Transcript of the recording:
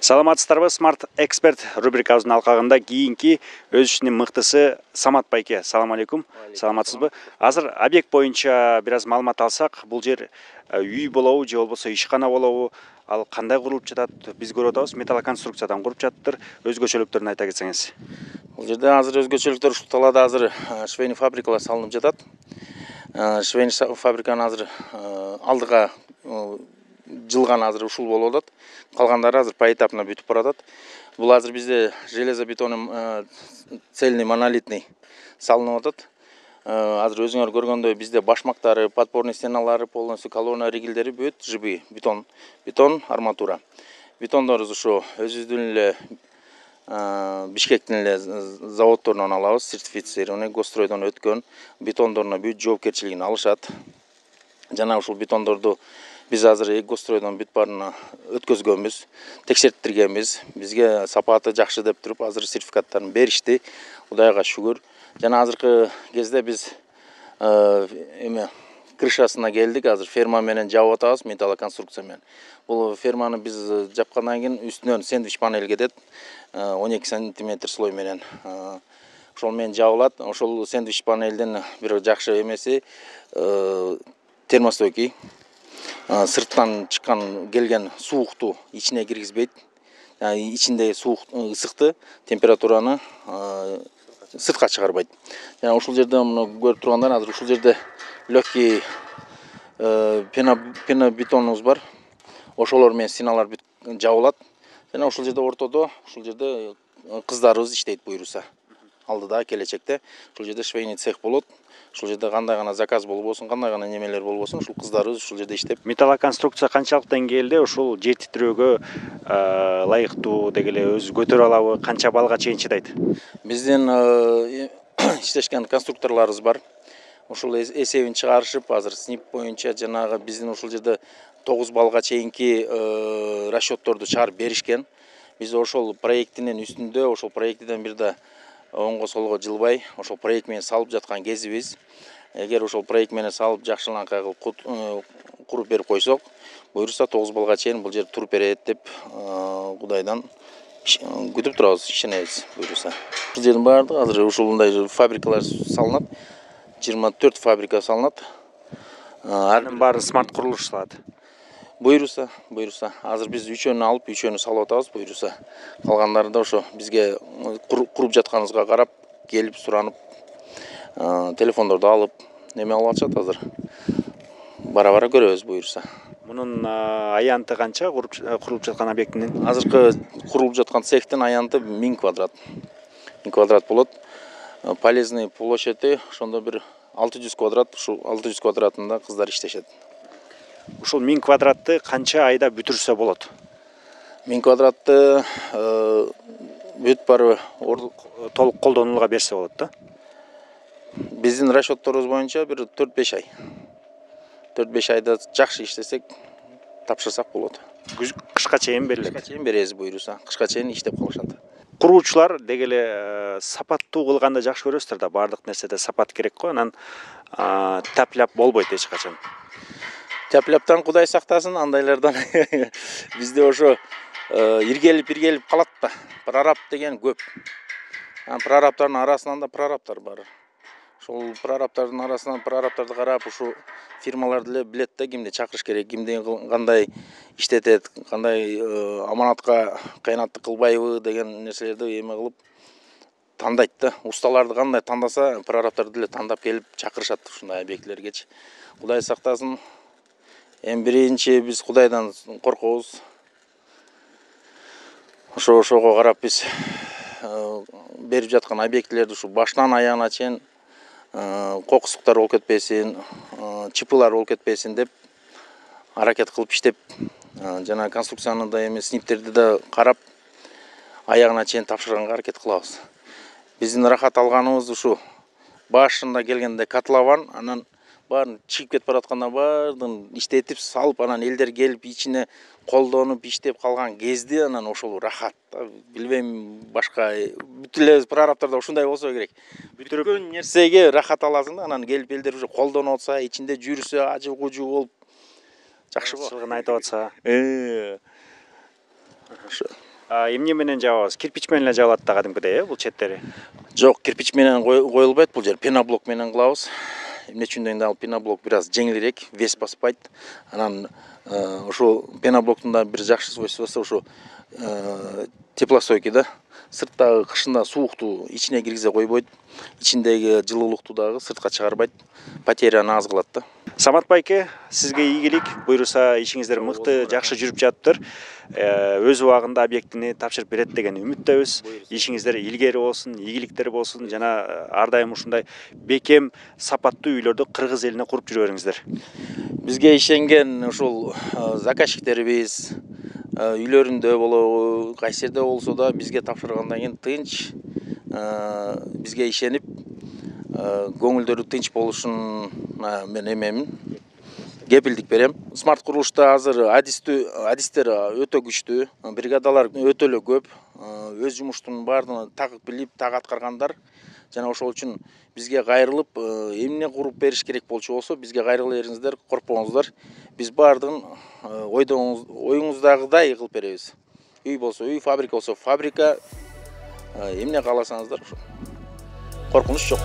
Саламатсыздарбы, Smart Expert рубрикабыздын алкагында кийинки өз ишинин мыктысы Самат байке. Салам алейкум. Саламатсызбы? Азыр объект боюнча бир аз маалымат алсак, бул жер үй болобу же болбосо ишкана болобу? Ал кандай курулуп жатат? Биз көрүп атабыз, металлоконструкциядан куруп жатыптыр. Өзгөчөлүктөрүн айта кетсеңиз. Бул жерде азыр өзгөчөлүктөр ушул талаада азыр швейный фабрикалар салынып жатат. Швейный фабриканын азыр алдыга жылган азыр ушул болуп атат. Калгандары азыр поэтапно бүтүп баратат. Бул азыр бизде железобетонный цельный монолитный салынып атат. Азыр өзүңөр көргөндөй бизде башмактары, подпорный стеналары, полностью колонна ригелдери бүт живый бетон арматура. Бетондорубуз ушу өзүбүздүн эле Бишкектин эле заводдорунан алабыз, сертифицированный госстройдон өткөн бетондоруна бүт жоопкерчилигин алышат. Жана ушул бетондорду биз азыр госстройдон бүт баарына өткөзгөнбүз, текшерттиргенбиз. Бизге сапаты жакшы деп туруп, азыр сертификаттарын беришти. Кудайга шүгүр. Жана азыркы кезде биз крышасына келдик. Азыр ферма менен жаап атабыз, металлоконструкция менен. Бул ферманы биз жапкандан кийин үстүнөн сэндвич панель кетет. 12 сантиметр слой менен. Ошол менен жабылат. Ошол сэндвич панелдин бир жакшы эмеси термостойкий. Сырттан чыккан келген суукту ичине киргизбейт. Ичиндеги суук ысыкты, температураны сыртка чыгарбайт. Жана ушул жерде муну көрүп тургандар, азыр ушул жерде легкий пенобетонубуз бар. Ошолор менен стеналар бүт жабылат. Жана ушул жерде ортодо, ушул жерде кыздарыбыз иштейт буюрса. Алдыда келечекте ушул жерде швейный цех болот. Ушул жерде кандай гана заказ болбосун, кандай гана немелер болбосун, ушул кыздарыбыз ушул жерде иштеп. Металлоконструкция канчалык деңгээлде ушул жер титирөөгө ылайыктуу деги эле өзү көтөрө алабы, канча балга чейин чыдайт? Биздин иштешкен конструкторлорубуз бар. Ушул эсебин чыгарышып, азыр снип боюнча жанагы биздин ушул жерде 9 балга чейинки расчетторду чыгарып беришкен. Биз ошол проектинин үстүндө, ошол проектиден бир да оңго солго жылбай, ошол проект менен салып жаткан кезибиз. Эгер ошол проект менен салып жакшыланкай кылып куруп берип койсок, буюрса 9 балга чейин бул жер туруп берет деп Кудайдан күтүп турабыз, ишенебиз буюрса. Бул жердин баардыгы азыр ушундай фабрикалар салынат. 24 фабрика салынат. Анын баары смарт курулуш салат. Буюрса. Азыр биз 3-өнү алып, 3-өнү салып атабыз, буюрса. Калгандары да ошо бизге куруп жатканыбызга карап, келип суранып, телефондорду алып, неме алып атышат азыр. Бара-бара көрөбүз буюрса. Мунун аянты канча курулуп жаткан объектинин? Азыркы курулуп жаткан цехтин аянты 1000 квадрат. 1000 квадрат болот. Полезный площади ошондо бир 600 квадрат, ушул 600 квадратында кыздар иштешет. Ушул 1000 квадратты канча айда бүтүрсө болот? 1000 квадратты бүт бары толук колдонулуга берсе болот да? Биздин расчетторубуз боюнча бир 4-5 ай. 4-5 айда жакшы иштесек, тапшырсак болот. Кышка чейин берилет. Кышка чейин беребиз буюрса. Кышка чейин иштеп калышат. Куруучулар деги эле сапаттуу кылганды жакшы көрөсүздөр да, баардык нерседе сапат керек го, анан тапляп болбойт эч качан. Тапляптан Кудай сактасын, андайлардан бизде ошо иргелип калат да. Прораб деген көп. Прорабтардын арасынан да прорабтар бар. Ошол прорабтардын арасынан прорабтарды карап, ушу фирмаларды эле билет да, кимди чакырыш керек, кимди кандай иштетет, кандай аманатка кыянаттык кылбайбы деген нерселерди эме кылып тандайт да. Усталарды кандай тандаса, прорабтарды эле тандап келип чакырышат ушундай объектилергечи. Кудай сактасын. Эми биринчи биз Кудайдан коркобуз. Ошого карап биз берип жаткан объектилерди ушу башынан аягына чейин кокустуктар болуп кетпесин, чипылар болуп кетпесин деп аракет кылып иштеп, жана конструкцияны да эми сниптерди да карап аягына чейин тапшырганга аракет кылабыз. Биздин рахат алганыбыз ушу башында келгенде котлован, анан баарын чыгып кетип баратканда баардыгын иштетип салып, анан элдер келип ичине колдонуп иштеп калган кезди, анан ошол рахат. Билбейм, башка бүт эле прорабтарда ушундай болсо керек. Бүткөн нерсеге рахат аласың да, анан келип элдер уже колдонуп атса, ичинде жүрсө, ажы-кужу болуп жакшы го. Чылгын айтып атса. Ошо. Эмне менен жабабыз? Кирпич менен эле жабылат да кадимкидей, бул четтери. Жок, кирпич менен коюлбайт, бул жер пеноблок менен кылабыз. Эмне үчүн дегенде ал пеноблок бир аз жеңилирээк, вес баспайт. Анан ошо пеноблоктун да бир жакшы свойствосу ошо теплостойкий да. Сырттагы кышында суукту ичине киргизе койбойт. Ичиндеги жылуулукту дагы сыртка чыгарбайт. Потеряны аз кылат да. Самат байке, сизге ийгилик, буйруса ишиңиздер мыкты, жакшы жүрүп жатыптыр. Өз убагында объектини тапшырып берет деген үмүттөбүз. Ишиңиздер илгери болсун, ийгиликтер болсун, жана ар дайым ушундай бекем, сапаттуу үйлөрдү кыргыз элине куруп жүрө бериңиздер. Бизге ишенген ушул заказчиктерибиз үйлөрүндө болобу, кайсы жерде болсо да бизге тапшыргандан кийин тынч, бизге ишенип, көңүлдөрү тынч болушун мен эмемин, кепилдик берем. Смарт курулушта азыр адистер өтө күчтүү, бригадалар өтө эле көп, өз жумуштун баардыгын так билип, так аткаргандар. Жана ошол үчүн бизге кайрылып, эмне куруп бериш керек болчу болсо, бизге кайрыла бериңиздер, коркпоңуздар. Биз баардыгын оюңуздагыдай кылып беребиз. Үй болсо үй, фабрика болсо фабрика, эмне кааласаңыздар ошо. Коркунуч жок.